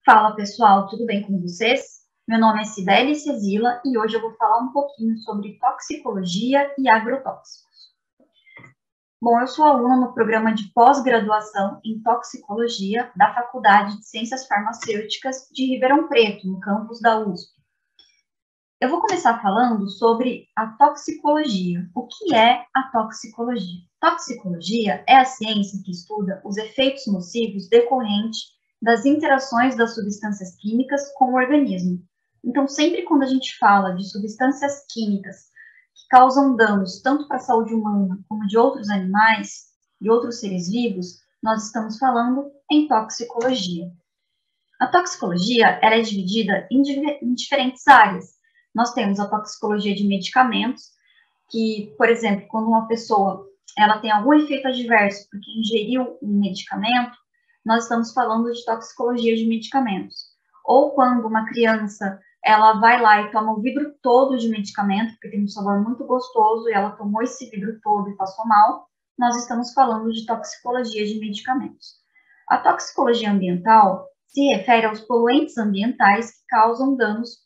Fala pessoal, tudo bem com vocês? Meu nome é Cibele Cezila e hoje eu vou falar um pouquinho sobre toxicologia e agrotóxicos. Bom, eu sou aluna no programa de pós-graduação em toxicologia da Faculdade de Ciências Farmacêuticas de Ribeirão Preto, no campus da USP. Eu vou começar falando sobre a toxicologia. O que é a toxicologia? Toxicologia é a ciência que estuda os efeitos nocivos decorrentes das interações das substâncias químicas com o organismo. Então, sempre quando a gente fala de substâncias químicas que causam danos tanto para a saúde humana como de outros animais e outros seres vivos, nós estamos falando em toxicologia. A toxicologia ela é dividida em diferentes áreas. Nós temos a toxicologia de medicamentos, que, por exemplo, quando uma pessoa ela tem algum efeito adverso porque ingeriu um medicamento, nós estamos falando de toxicologia de medicamentos. Ou quando uma criança ela vai lá e toma o vidro todo de medicamento, porque tem um sabor muito gostoso, e ela tomou esse vidro todo e passou mal, nós estamos falando de toxicologia de medicamentos. A toxicologia ambiental se refere aos poluentes ambientais que causam danos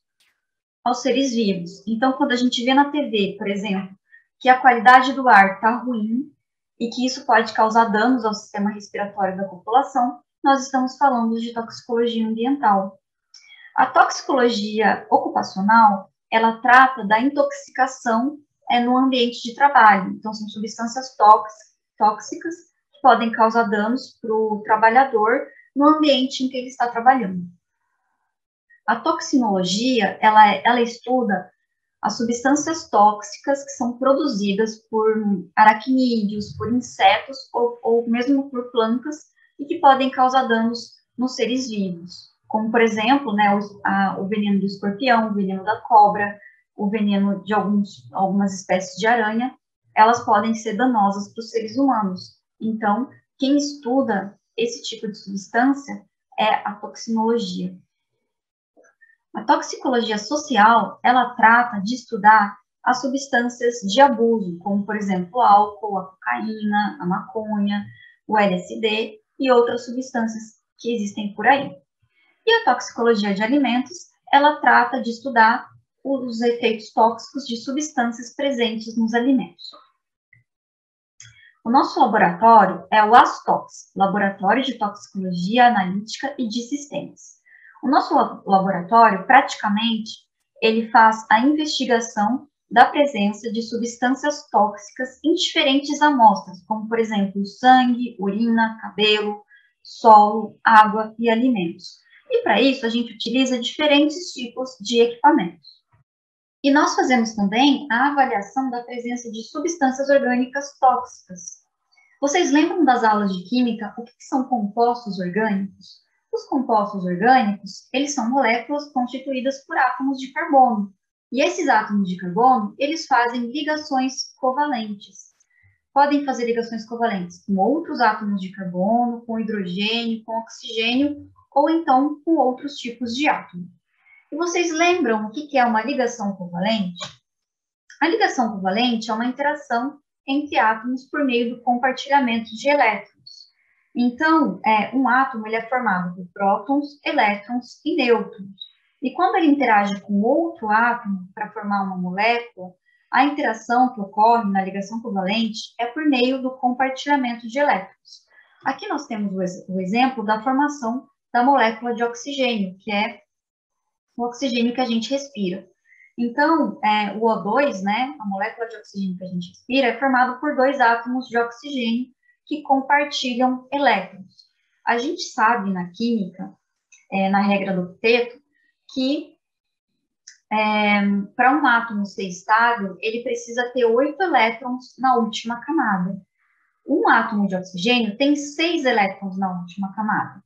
aos seres vivos. Então, quando a gente vê na TV, por exemplo, que a qualidade do ar está ruim e que isso pode causar danos ao sistema respiratório da população, nós estamos falando de toxicologia ambiental. A toxicologia ocupacional, ela trata da intoxicação no ambiente de trabalho. Então, são substâncias tóxicas que podem causar danos para o trabalhador no ambiente em que ele está trabalhando. A toxinologia, ela estuda as substâncias tóxicas que são produzidas por aracnídeos, por insetos ou mesmo por plantas e que podem causar danos nos seres vivos, como, por exemplo, né, o veneno do escorpião, o veneno da cobra, o veneno de algumas espécies de aranha, elas podem ser danosas para os seres humanos. Então, quem estuda esse tipo de substância é a toxinologia. A toxicologia social, ela trata de estudar as substâncias de abuso, como, por exemplo, o álcool, a cocaína, a maconha, o LSD e outras substâncias que existem por aí. E a toxicologia de alimentos, ela trata de estudar os efeitos tóxicos de substâncias presentes nos alimentos. O nosso laboratório é o ASTOX, Laboratório de Toxicologia Analítica e de Sistemas. O nosso laboratório, praticamente, ele faz a investigação da presença de substâncias tóxicas em diferentes amostras, como, por exemplo, sangue, urina, cabelo, solo, água e alimentos. E, para isso, a gente utiliza diferentes tipos de equipamentos. E nós fazemos também a avaliação da presença de substâncias orgânicas tóxicas. Vocês lembram das aulas de química o que são compostos orgânicos? Os compostos orgânicos, eles são moléculas constituídas por átomos de carbono. E esses átomos de carbono, eles fazem ligações covalentes. Podem fazer ligações covalentes com outros átomos de carbono, com hidrogênio, com oxigênio, ou então com outros tipos de átomo. E vocês lembram o que é uma ligação covalente? A ligação covalente é uma interação entre átomos por meio do compartilhamento de elétrons. Então, um átomo ele é formado por prótons, elétrons e nêutrons. E quando ele interage com outro átomo para formar uma molécula, a interação que ocorre na ligação covalente é por meio do compartilhamento de elétrons. Aqui nós temos o exemplo da formação da molécula de oxigênio, que é o oxigênio que a gente respira. Então, o O2, né, a molécula de oxigênio que a gente respira, é formado por dois átomos de oxigênio que compartilham elétrons. A gente sabe na química, na regra do octeto, que para um átomo ser estável, ele precisa ter 8 elétrons na última camada. Um átomo de oxigênio tem 6 elétrons na última camada.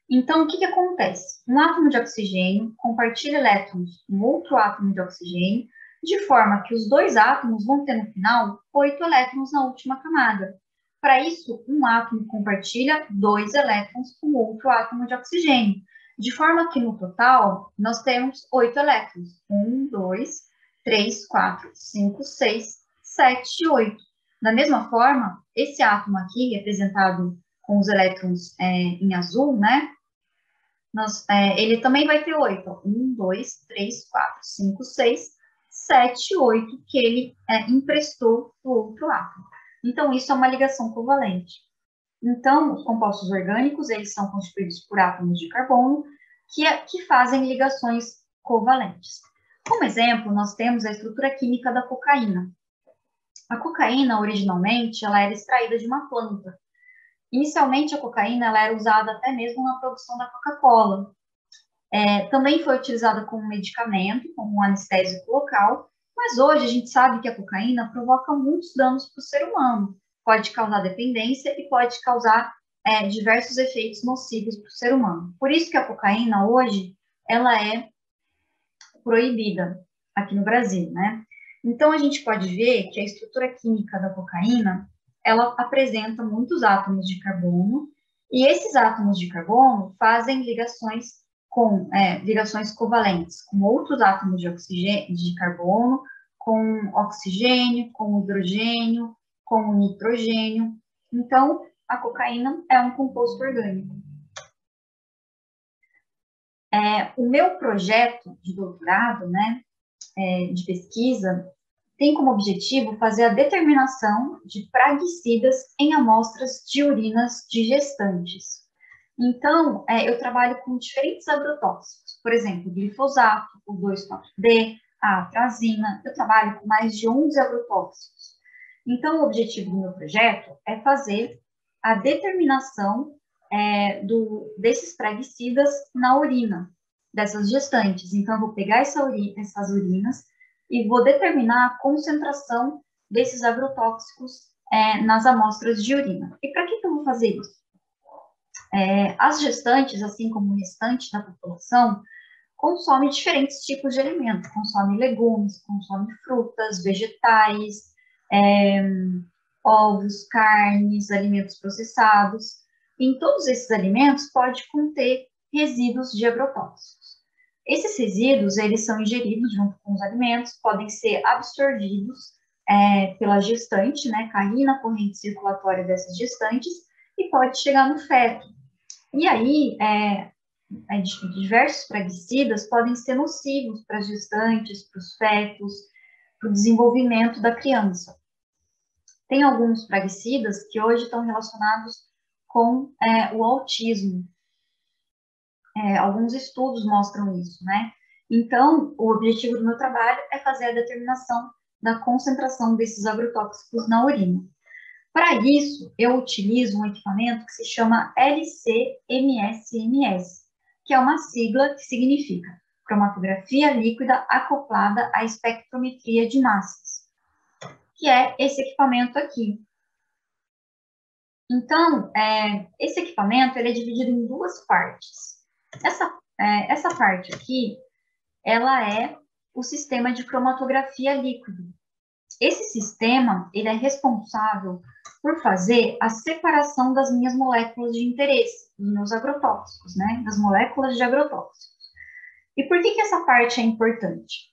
Então, o que acontece? Um átomo de oxigênio compartilha elétrons com outro átomo de oxigênio, de forma que os dois átomos vão ter, no final, 8 elétrons na última camada. Para isso, um átomo compartilha 2 elétrons com outro átomo de oxigênio, de forma que, no total, nós temos 8 elétrons. 1, 2, 3, 4, 5, 6, 7 e 8. Da mesma forma, esse átomo aqui, representado com os elétrons em azul, né? Ele também vai ter 8. Ó. 1, 2, 3, 4, 5, 6, 7, 8 que ele emprestou do outro átomo. Então, isso é uma ligação covalente. Então, os compostos orgânicos, eles são constituídos por átomos de carbono que fazem ligações covalentes. Como exemplo, nós temos a estrutura química da cocaína. A cocaína, originalmente, ela era extraída de uma planta. Inicialmente, a cocaína ela era usada até mesmo na produção da Coca-Cola. Também foi utilizada como medicamento, como um anestésico local, mas hoje a gente sabe que a cocaína provoca muitos danos para o ser humano. Pode causar dependência e pode causar diversos efeitos nocivos para o ser humano. Por isso que a cocaína, hoje, ela é proibida aqui no Brasil, né? Então, a gente pode ver que a estrutura química da cocaína, ela apresenta muitos átomos de carbono, e esses átomos de carbono fazem ligações covalentes com outros átomos de oxigênio, de carbono, com oxigênio, com hidrogênio, com nitrogênio. Então, a cocaína é um composto orgânico. O meu projeto de doutorado, né, de pesquisa, tem como objetivo fazer a determinação de praguicidas em amostras de urinas de gestantes. Então, eu trabalho com diferentes agrotóxicos, por exemplo, o glifosato, o 2,4-D, a atrazina, eu trabalho com mais de 11 agrotóxicos. Então, o objetivo do meu projeto é fazer a determinação desses praguicidas na urina dessas gestantes. Então, eu vou pegar essas urinas e vou determinar a concentração desses agrotóxicos nas amostras de urina. E para que eu vou fazer isso? As gestantes, assim como o restante da população, consome diferentes tipos de alimentos, consome legumes, consome frutas, vegetais, ovos, carnes, alimentos processados. Em todos esses alimentos pode conter resíduos de agrotóxicos. Esses resíduos, eles são ingeridos junto com os alimentos, podem ser absorvidos pela gestante, né, cair na corrente circulatória dessas gestantes e pode chegar no feto. E aí, diversos praguicidas podem ser nocivos para as gestantes, para os fetos, para o desenvolvimento da criança. Tem alguns praguicidas que hoje estão relacionados com o autismo. Alguns estudos mostram isso, né? Então, o objetivo do meu trabalho é fazer a determinação da concentração desses agrotóxicos na urina. Para isso, eu utilizo um equipamento que se chama LC-MS-MS, que é uma sigla que significa cromatografia líquida acoplada à espectrometria de massas, que é esse equipamento aqui. Então, esse equipamento ele é dividido em duas partes. Essa parte aqui, ela é o sistema de cromatografia líquido. Esse sistema, ele é responsável por fazer a separação das minhas moléculas de interesse, dos meus agrotóxicos, né? Das moléculas de agrotóxicos. E por que essa parte é importante?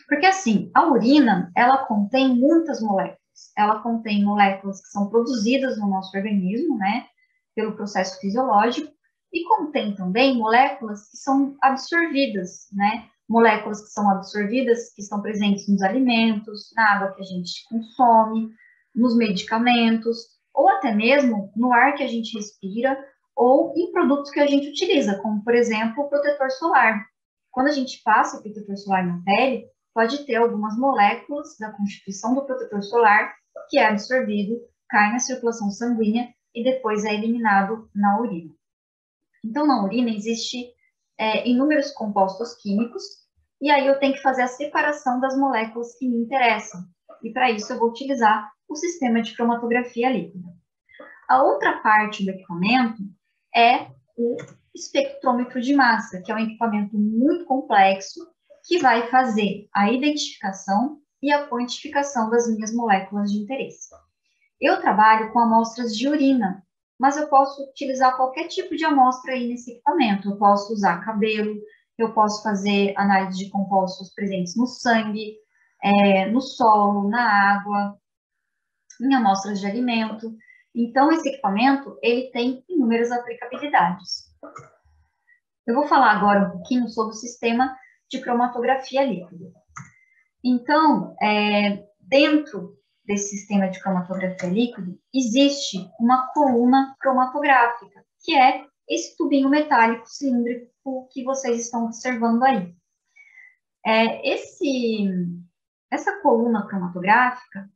Porque, assim, a urina, ela contém muitas moléculas. Ela contém moléculas que são produzidas no nosso organismo, né? Pelo processo fisiológico, e contém também moléculas que são absorvidas, né? Moléculas que são absorvidas, que estão presentes nos alimentos, na água que a gente consome, nos medicamentos, ou até mesmo no ar que a gente respira, ou em produtos que a gente utiliza, como, por exemplo, o protetor solar. Quando a gente passa o protetor solar na pele, pode ter algumas moléculas da constituição do protetor solar que é absorvido, cai na circulação sanguínea e depois é eliminado na urina. Então, na urina existe inúmeros compostos químicos, e aí eu tenho que fazer a separação das moléculas que me interessam. E para isso eu vou utilizar o sistema de cromatografia líquida. A outra parte do equipamento é o espectrômetro de massa, que é um equipamento muito complexo que vai fazer a identificação e a quantificação das minhas moléculas de interesse. Eu trabalho com amostras de urina, mas eu posso utilizar qualquer tipo de amostra aí nesse equipamento. Eu posso usar cabelo, eu posso fazer análise de compostos presentes no sangue, no solo, na água, em amostras de alimento. Então, esse equipamento, ele tem inúmeras aplicabilidades. Eu vou falar agora um pouquinho sobre o sistema de cromatografia líquida. Então, dentro desse sistema de cromatografia líquida, existe uma coluna cromatográfica, que é esse tubinho metálico cilíndrico que vocês estão observando aí. Essa coluna cromatográfica,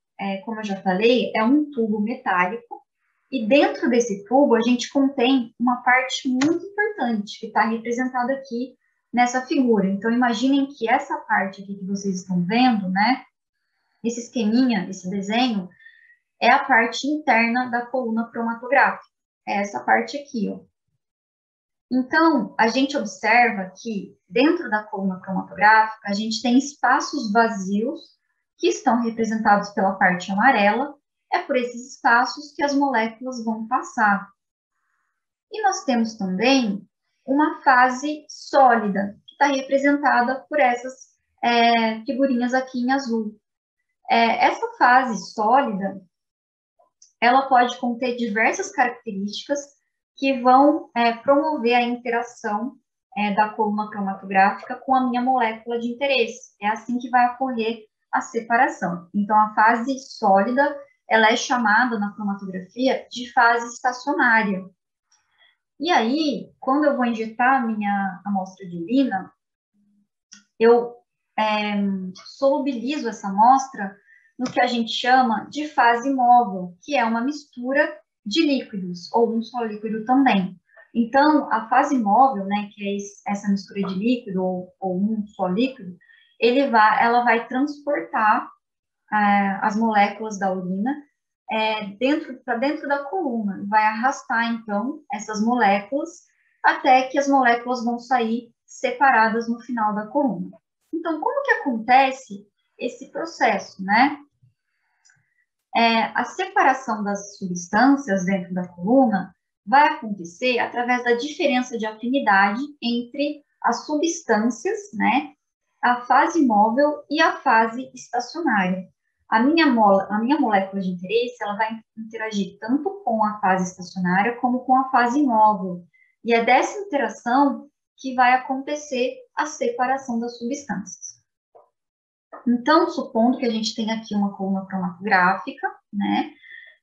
como eu já falei, é um tubo metálico, e dentro desse tubo a gente contém uma parte muito importante, que está representada aqui nessa figura. Então, imaginem que essa parte aqui que vocês estão vendo, né, esse esqueminha, esse desenho, é a parte interna da coluna cromatográfica. É essa parte aqui, ó. Então, a gente observa que dentro da coluna cromatográfica, a gente tem espaços vazios que estão representados pela parte amarela. É por esses espaços que as moléculas vão passar. E nós temos também uma fase sólida, que está representada por essas figurinhas aqui em azul. Essa fase sólida, ela pode conter diversas características que vão promover a interação da coluna cromatográfica com a minha molécula de interesse. É assim que vai ocorrer a separação. Então, a fase sólida, ela é chamada na cromatografia de fase estacionária. E aí, quando eu vou injetar a minha amostra de urina, eu solubilizo essa amostra no que a gente chama de fase móvel, que é uma mistura de líquidos, ou um só líquido também. Então, a fase móvel, né, que é essa mistura de líquido ou um só líquido, ela vai transportar as moléculas da urina para dentro da coluna, vai arrastar, então, essas moléculas até que as moléculas vão sair separadas no final da coluna. Então, como que acontece esse processo, né? A separação das substâncias dentro da coluna vai acontecer através da diferença de afinidade entre as substâncias, né? A fase móvel e a fase estacionária. A minha molécula de interesse, ela vai interagir tanto com a fase estacionária como com a fase móvel. E é dessa interação que vai acontecer a separação das substâncias. Então, supondo que a gente tem aqui uma coluna cromatográfica, né?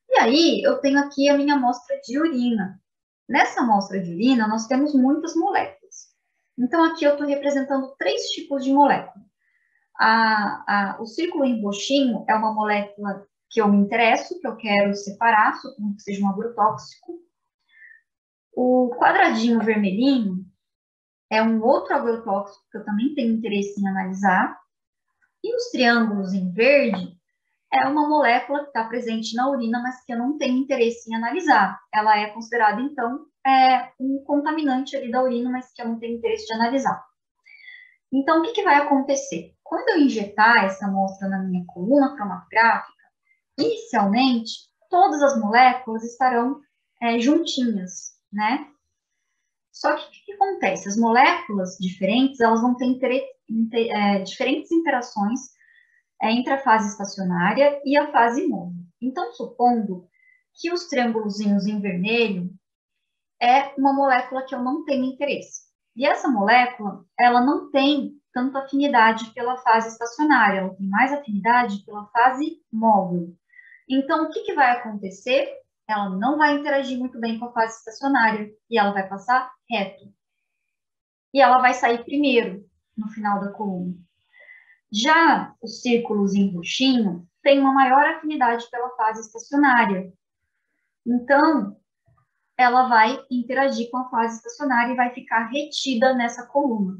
E aí, eu tenho aqui a minha amostra de urina. Nessa amostra de urina, nós temos muitas moléculas. Então, aqui eu estou representando 3 tipos de molécula. O círculo em roxinho é uma molécula que eu me interesso, que eu quero separar, supondo que seja um agrotóxico. O quadradinho vermelhinho é um outro agrotóxico que eu também tenho interesse em analisar. E os triângulos em verde é uma molécula que está presente na urina, mas que eu não tenho interesse em analisar. Ela é considerada, então, um contaminante ali da urina, mas que eu não tenho interesse de analisar. Então, o que vai acontecer? Quando eu injetar essa amostra na minha coluna cromatográfica, inicialmente, todas as moléculas estarão juntinhas, né? Só que o que acontece? As moléculas diferentes, elas vão ter diferentes interações entre a fase estacionária e a fase móvel. Então, supondo que os triângulozinhos em vermelho é uma molécula que eu não tenho interesse. E essa molécula, ela não tem tanta afinidade pela fase estacionária, ela tem mais afinidade pela fase móvel. Então, o que vai acontecer? Ela não vai interagir muito bem com a fase estacionária e ela vai passar reto. E ela vai sair primeiro, no final da coluna. Já os círculos em roxinho têm uma maior afinidade pela fase estacionária. Então, ela vai interagir com a fase estacionária e vai ficar retida nessa coluna.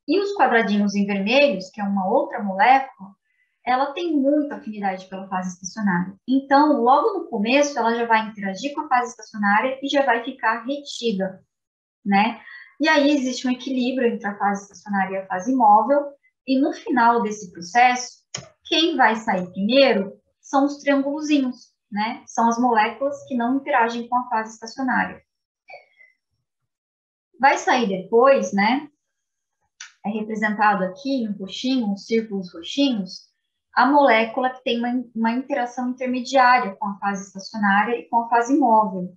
E os quadradinhos em vermelhos, que é uma outra molécula, ela tem muita afinidade pela fase estacionária. Então, logo no começo, ela já vai interagir com a fase estacionária e já vai ficar retida, né? E aí existe um equilíbrio entre a fase estacionária e a fase móvel, e no final desse processo, quem vai sair primeiro são os triângulozinhos, né? São as moléculas que não interagem com a fase estacionária. Vai sair depois, né? É representado aqui em roxinho, os círculos roxinhos, a molécula que tem uma interação intermediária com a fase estacionária e com a fase móvel.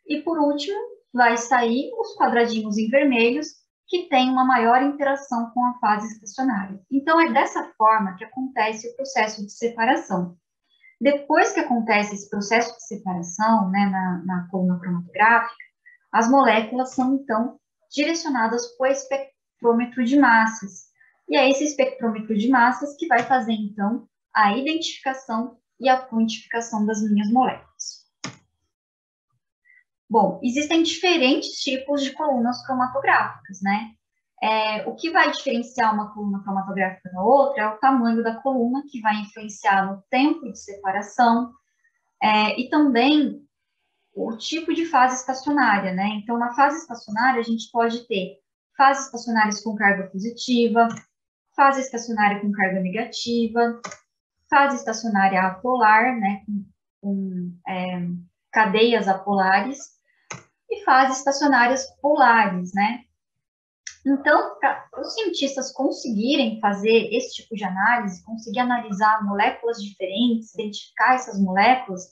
E por último, vai sair os quadradinhos em vermelhos, que tem uma maior interação com a fase estacionária. Então, é dessa forma que acontece o processo de separação. Depois que acontece esse processo de separação, né, na coluna cromatográfica, as moléculas são, então, direcionadas para o espectrômetro de massas. E é esse espectrômetro de massas que vai fazer, então, a identificação e a quantificação das minhas moléculas. Bom, existem diferentes tipos de colunas cromatográficas, né? O que vai diferenciar uma coluna cromatográfica da outra é o tamanho da coluna, que vai influenciar no tempo de separação, e também o tipo de fase estacionária, né? Então, na fase estacionária, a gente pode ter fases estacionárias com carga positiva, fase estacionária com carga negativa, fase estacionária apolar, né? Com cadeias apolares, e fases estacionárias polares, né? Então, para os cientistas conseguirem fazer esse tipo de análise, conseguir analisar moléculas diferentes, identificar essas moléculas,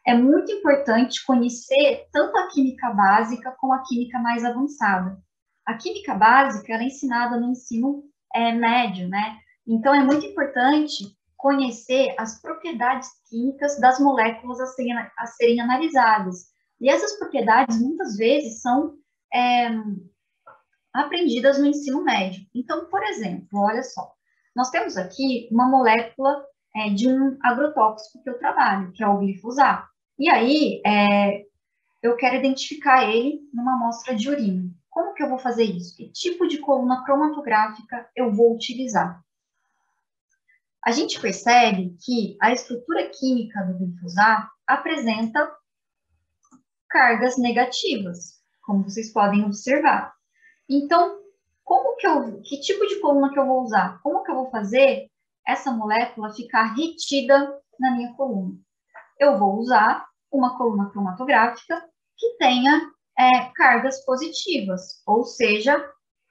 é muito importante conhecer tanto a química básica como a química mais avançada. A química básica ela é ensinada no ensino médio, né? Então, é muito importante conhecer as propriedades químicas das moléculas a serem analisadas. E essas propriedades, muitas vezes, são aprendidas no ensino médio. Então, por exemplo, olha só, nós temos aqui uma molécula de um agrotóxico que eu trabalho, que é o glifosato. E aí, eu quero identificar ele numa amostra de urina. Como que eu vou fazer isso? Que tipo de coluna cromatográfica eu vou utilizar? A gente percebe que a estrutura química do glifosato apresenta cargas negativas, como vocês podem observar. Então, que tipo de coluna que eu vou usar? Como que eu vou fazer essa molécula ficar retida na minha coluna? Eu vou usar uma coluna cromatográfica que tenha cargas positivas, ou seja,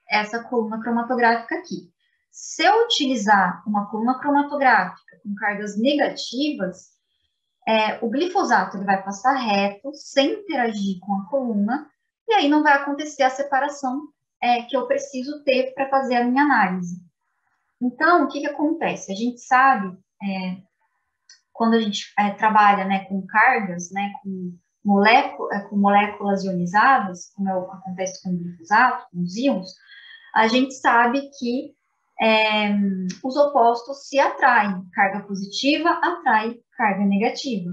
essa coluna cromatográfica aqui. Se eu utilizar uma coluna cromatográfica com cargas negativas, o glifosato ele vai passar reto, sem interagir com a coluna, e aí não vai acontecer a separação que eu preciso ter para fazer a minha análise. Então, o que acontece? A gente sabe, quando a gente trabalha, né, com cargas, né, com moléculas ionizadas, como acontece com o glifosato, com os íons, a gente sabe que os opostos se atraem. Carga positiva atrai carga negativa.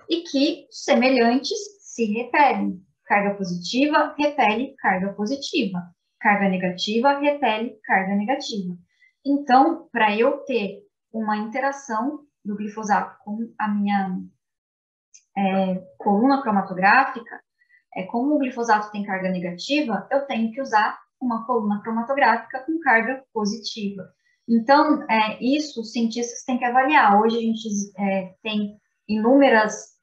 E que semelhantes se repelem. Carga positiva repele carga positiva. Carga negativa repele carga negativa. Então, para eu ter uma interação do glifosato com a minha coluna cromatográfica, como o glifosato tem carga negativa, eu tenho que usar uma coluna cromatográfica com carga positiva. Então, isso os cientistas têm que avaliar. Hoje a gente tem inúmeras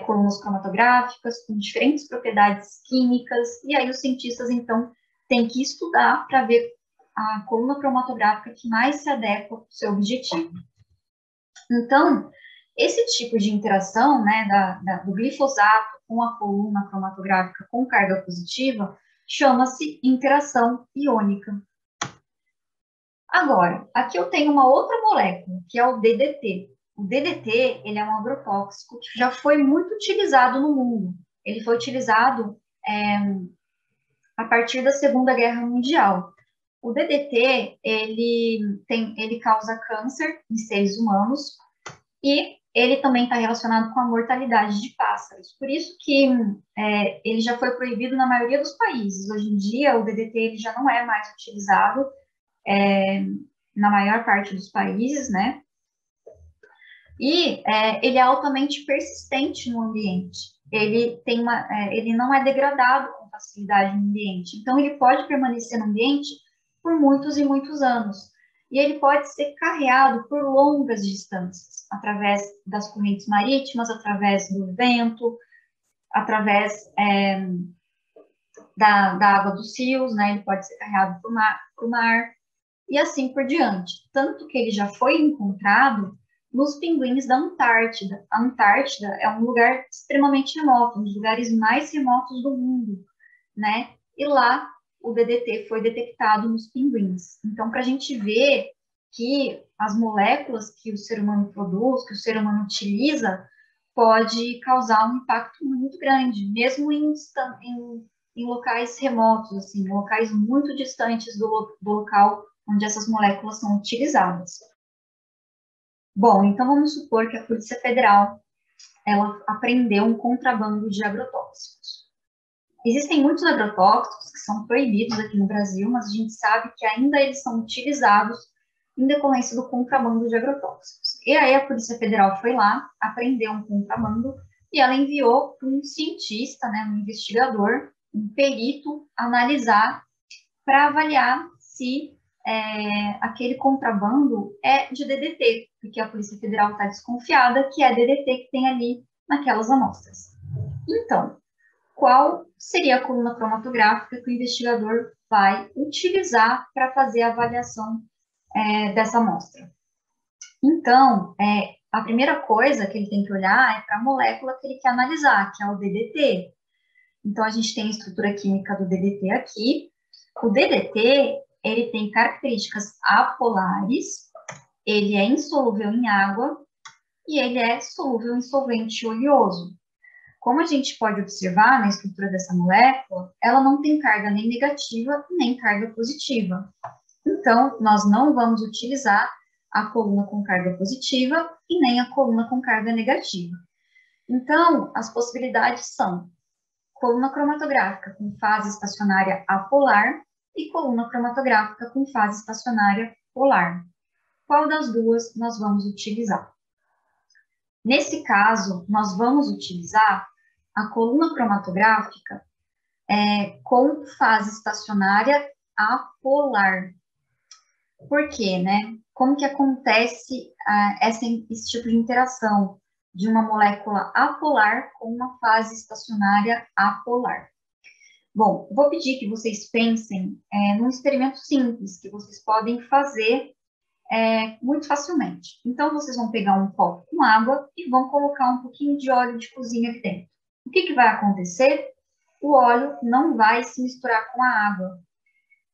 colunas cromatográficas com diferentes propriedades químicas, e aí os cientistas, então, têm que estudar para ver a coluna cromatográfica que mais se adequa ao seu objetivo. Então, esse tipo de interação, né, do glifosato com a coluna cromatográfica com carga positiva, chama-se interação iônica. Agora, aqui eu tenho uma outra molécula, que é o DDT. O DDT, ele é um agrotóxico que já foi muito utilizado no mundo. Ele foi utilizado a partir da Segunda Guerra Mundial. O DDT, ele causa câncer em seres humanos e ele também está relacionado com a mortalidade de pássaros. Por isso que ele já foi proibido na maioria dos países. Hoje em dia, o DDT ele já não é mais utilizado na maior parte dos países, né? E ele é altamente persistente no ambiente. Ele não é degradado com facilidade no ambiente. Então, ele pode permanecer no ambiente por muitos e muitos anos. E ele pode ser carreado por longas distâncias, através das correntes marítimas, através do vento, através da água dos rios, né? Ele pode ser carreado para o mar, e assim por diante. Tanto que ele já foi encontrado nos pinguins da Antártida. A Antártida é um lugar extremamente remoto, um dos lugares mais remotos do mundo, né? E lá o DDT foi detectado nos pinguins. Então, para a gente ver que as moléculas que o ser humano produz, que o ser humano utiliza, pode causar um impacto muito grande, mesmo em locais remotos, assim, locais muito distantes do local onde essas moléculas são utilizadas. Bom, então vamos supor que a Polícia Federal ela apreendeu um contrabando de agrotóxicos. Existem muitos agrotóxicos que são proibidos aqui no Brasil, mas a gente sabe que ainda eles são utilizados em decorrência do contrabando de agrotóxicos. E aí a Polícia Federal foi lá, apreendeu um contrabando e ela enviou um cientista, né, um investigador, um perito, analisar para avaliar se aquele contrabando é de DDT, porque a Polícia Federal está desconfiada que é DDT que tem ali naquelas amostras. Então, qual seria a coluna cromatográfica que o investigador vai utilizar para fazer a avaliação dessa amostra? Então, a primeira coisa que ele tem que olhar é para a molécula que ele quer analisar, que é o DDT. Então, a gente tem a estrutura química do DDT aqui. O DDT, ele tem características apolares, ele é insolúvel em água e ele é solúvel em solvente oleoso. Como a gente pode observar na estrutura dessa molécula, ela não tem carga nem negativa nem carga positiva. Então, nós não vamos utilizar a coluna com carga positiva e nem a coluna com carga negativa. Então, as possibilidades são coluna cromatográfica com fase estacionária apolar e coluna cromatográfica com fase estacionária polar. Qual das duas nós vamos utilizar? Nesse caso, nós vamos utilizar a coluna cromatográfica com fase estacionária apolar. Por quê, né? Como que acontece esse tipo de interação de uma molécula apolar com uma fase estacionária apolar? Bom, vou pedir que vocês pensem num experimento simples que vocês podem fazer muito facilmente. Então, vocês vão pegar um copo com água e vão colocar um pouquinho de óleo de cozinha aqui dentro. O que vai acontecer? O óleo não vai se misturar com a água.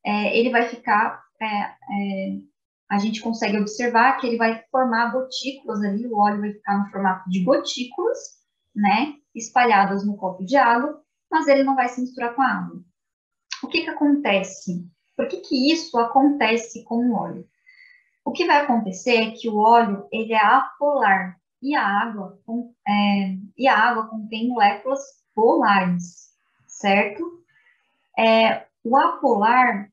Ele vai ficar... a gente consegue observar que ele vai formar gotículas ali, o óleo vai ficar no formato de gotículas, né, espalhadas no copo de água, mas ele não vai se misturar com a água. O que acontece? Por que isso acontece com o óleo? O que vai acontecer é que o óleo ele é apolar e a água contém moléculas polares, certo? O apolar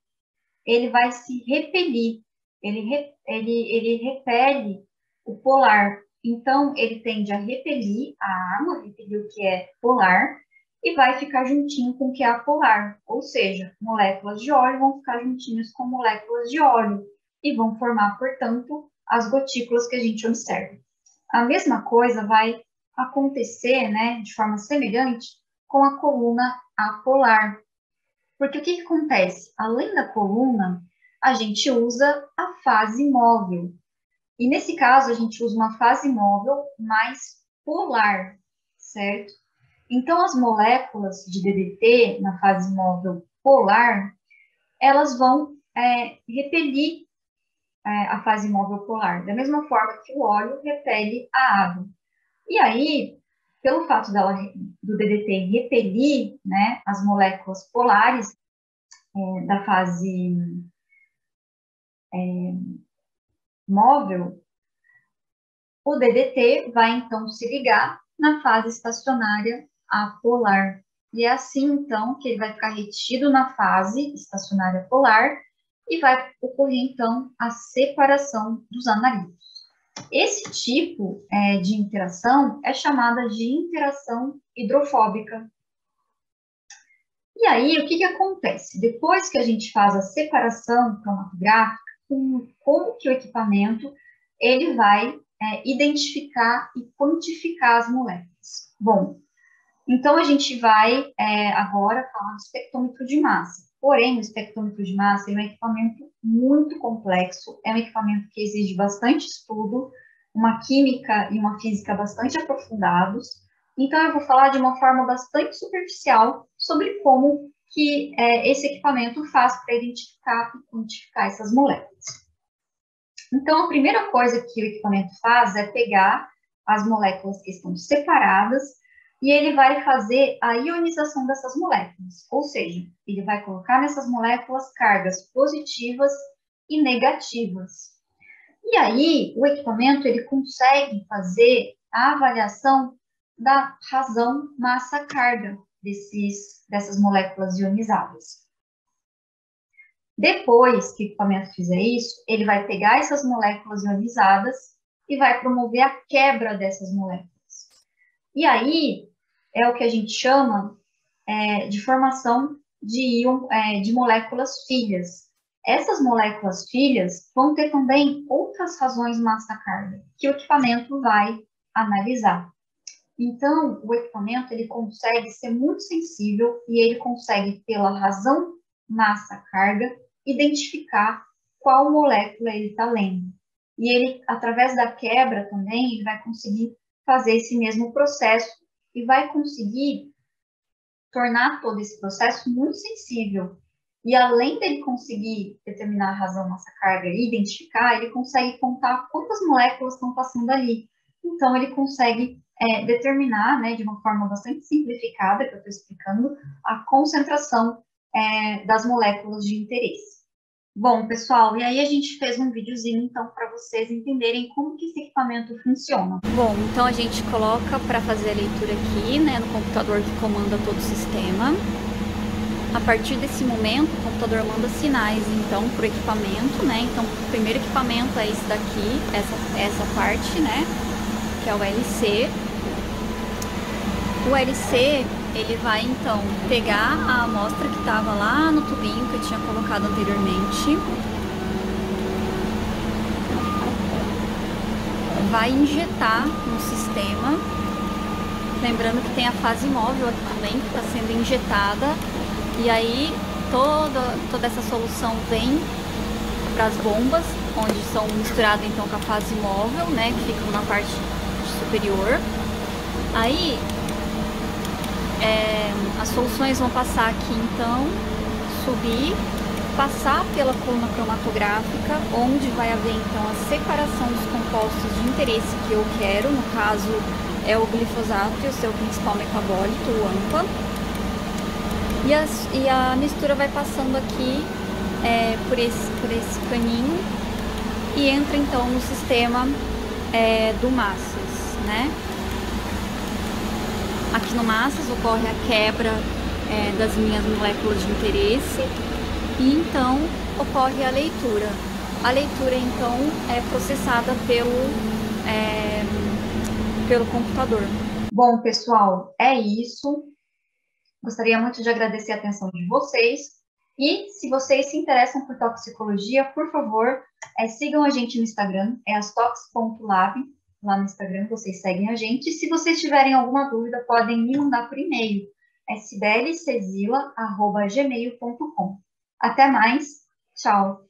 ele vai se repelir, ele repele o polar. Então, ele tende a repelir a água, repelir o que é polar, e vai ficar juntinho com o que é apolar. Ou seja, moléculas de óleo vão ficar juntinhas com moléculas de óleo e vão formar, portanto, as gotículas que a gente observa. A mesma coisa vai acontecer, né, de forma semelhante, com a coluna apolar. Porque o que acontece? Além da coluna, a gente usa a fase móvel. E nesse caso, a gente usa uma fase móvel mais polar, certo? Então, as moléculas de DDT na fase móvel polar, elas vão repelir a fase móvel polar, da mesma forma que o óleo repele a água. E aí, pelo fato do DDT repelir, né, as moléculas polares da fase móvel, o DDT vai então se ligar na fase estacionária apolar. E é assim, então, que ele vai ficar retido na fase estacionária polar e vai ocorrer, então, a separação dos analitos. Esse tipo de interação é chamada de interação hidrofóbica. E aí, o que acontece? Depois que a gente faz a separação cromatográfica, como que o equipamento ele vai identificar e quantificar as moléculas? Bom, então a gente vai agora falar do espectrômetro de massa. Porém, o espectrômetro de massa é um equipamento muito complexo, é um equipamento que exige bastante estudo, uma química e uma física bastante aprofundados. Então, eu vou falar de uma forma bastante superficial sobre como que esse equipamento faz para identificar e quantificar essas moléculas. Então, a primeira coisa que o equipamento faz é pegar as moléculas que estão separadas e ele vai fazer a ionização dessas moléculas, ou seja, ele vai colocar nessas moléculas cargas positivas e negativas. E aí, o equipamento ele consegue fazer a avaliação da razão massa-carga dessas moléculas ionizadas. Depois que o equipamento fizer isso, ele vai pegar essas moléculas ionizadas e vai promover a quebra dessas moléculas. E aí, é o que a gente chama de formação de moléculas filhas. Essas moléculas filhas vão ter também outras razões massa-carga, que o equipamento vai analisar. Então, o equipamento ele consegue ser muito sensível e ele consegue, pela razão massa-carga, identificar qual molécula ele está lendo. E ele, através da quebra também, ele vai conseguir fazer esse mesmo processo e vai conseguir tornar todo esse processo muito sensível. E além dele conseguir determinar a razão massa-carga e identificar, ele consegue contar quantas moléculas estão passando ali. Então, ele consegue determinar, né, de uma forma bastante simplificada, que eu estou explicando, a concentração das moléculas de interesse. Bom, pessoal, e aí a gente fez um videozinho, então, para vocês entenderem como que esse equipamento funciona. Bom, então a gente coloca para fazer a leitura aqui, né, no computador que comanda todo o sistema. A partir desse momento, o computador manda sinais, então, para o equipamento, né? Então, o primeiro equipamento é esse daqui, essa parte, né, que é o LC. O LC, ele vai, então, pegar a amostra que estava lá no tubinho que eu tinha colocado anteriormente. Vai injetar no sistema. Lembrando que tem a fase móvel aqui também, que está sendo injetada. E aí, toda essa solução vem para as bombas, onde são misturadas, então, com a fase móvel, né, que ficam na parte superior. Aí, as soluções vão passar aqui, então, subir, passar pela coluna cromatográfica, onde vai haver, então, a separação dos compostos de interesse que eu quero, no caso, é o glifosato e o seu principal metabólito, o AMPA. E a mistura vai passando aqui por esse caninho e entra, então, no sistema do Massas, né? Aqui no Massas ocorre a quebra das minhas moléculas de interesse e então ocorre a leitura. A leitura então é processada pelo computador. Bom, pessoal, é isso. Gostaria muito de agradecer a atenção de vocês. E se vocês se interessam por toxicologia, por favor, sigam a gente no Instagram, é astox.lab. Lá no Instagram vocês seguem a gente. E se vocês tiverem alguma dúvida, podem me mandar por e-mail, sibellecezila@gmail.com. Até mais, tchau!